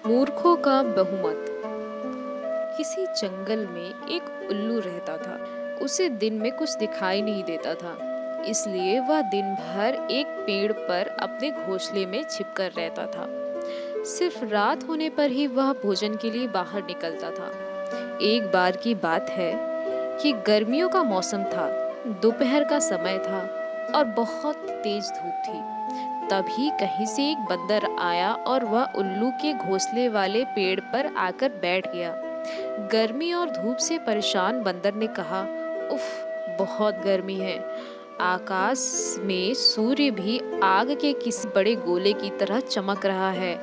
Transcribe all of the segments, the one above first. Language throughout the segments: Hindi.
मूर्खों का बहुमत। किसी जंगल में एक उल्लू रहता था। उसे दिन में कुछ दिखाई नहीं देता था, इसलिए वह दिन भर एक पेड़ पर अपने घोंसले में छिपकर रहता था। सिर्फ रात होने पर ही वह भोजन के लिए बाहर निकलता था। एक बार की बात है कि गर्मियों का मौसम था। दोपहर का समय था और बहुत तेज धूप थी। तभी कहीं से एक बंदर आया और वह उल्लू के घोंसले वाले पेड़ पर आकर बैठ गया। गर्मी और धूप से परेशान बंदर ने कहा, उफ, बहुत गर्मी है। आकाश में सूर्य भी आग के किसी बड़े गोले की तरह चमक रहा है।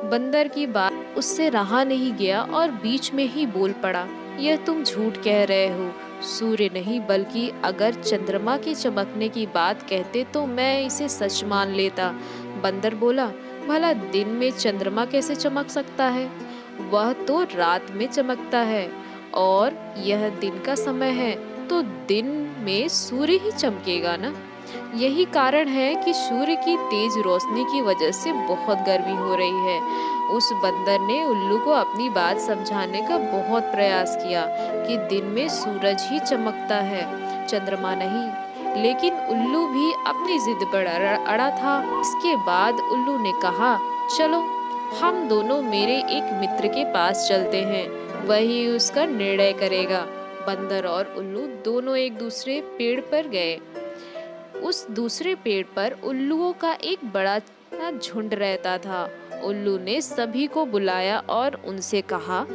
बंदर की बात उससे रहा नहीं गया और बीच में ही बोल पड़ा, यह तुम झूठ कह रहे हो। सूर्य नहीं, बल्कि अगर चंद्रमा के चमकने की बात कहते तो मैं इसे सच मान लेता। बंदर बोला, भला दिन में चंद्रमा कैसे चमक सकता है? वह तो रात में चमकता है और यह दिन का समय है, तो दिन में सूर्य ही चमकेगा ना। यही कारण है कि सूर्य की तेज रोशनी की वजह से बहुत गर्मी हो रही है। उस बंदर ने उल्लू को अपनी बात समझाने का बहुत प्रयास किया कि दिन में सूरज ही चमकता है, चंद्रमा नहीं। लेकिन उल्लू भी अपनी जिद पर अड़ा था। इसके बाद उल्लू ने कहा, चलो हम दोनों मेरे एक मित्र के पास चलते हैं, वही उसका निर्णय करेगा। बंदर और उल्लू दोनों एक दूसरे पेड़ पर गए। उस दूसरे पेड़ पर उल्लुओं का एक बड़ा झुंड रहता था। उल्लू ने सभी को बुलाया और उनसे कहा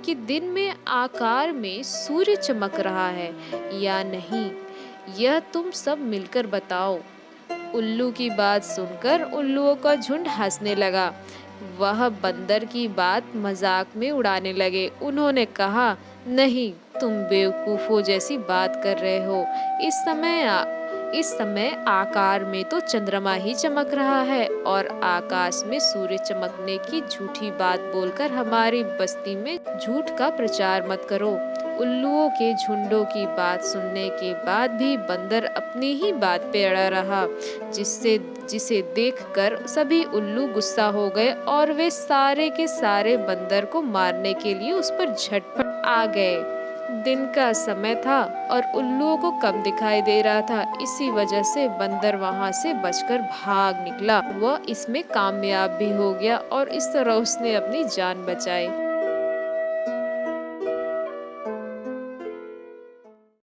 कि दिन में आकार में सूर्य चमक रहा है या नहीं, यह तुम सब मिलकर बताओ। उल्लू की बात सुनकर उल्लुओं का झुंड हंसने लगा। वह बंदर की बात मजाक में उड़ाने लगे। उन्होंने कहा, नहीं, तुम बेवकूफों जैसी बात कर रहे हो। इस समय आकार में तो चंद्रमा ही चमक रहा है और आकाश में सूर्य चमकने की झूठी बात बोलकर हमारी बस्ती में झूठ का प्रचार मत करो। उल्लुओं के झुंडों की बात सुनने के बाद भी बंदर अपनी ही बात पे अड़ा रहा, जिसे देखकर सभी उल्लू गुस्सा हो गए और वे सारे के सारे बंदर को मारने के लिए उस पर झटपट आ गए। दिन का समय था और उल्लुओं को कम दिखाई दे रहा था, इसी वजह से बंदर वहां से बचकर भाग निकला। वह इसमें कामयाब भी हो गया और इस तरह उसने अपनी जान बचाई।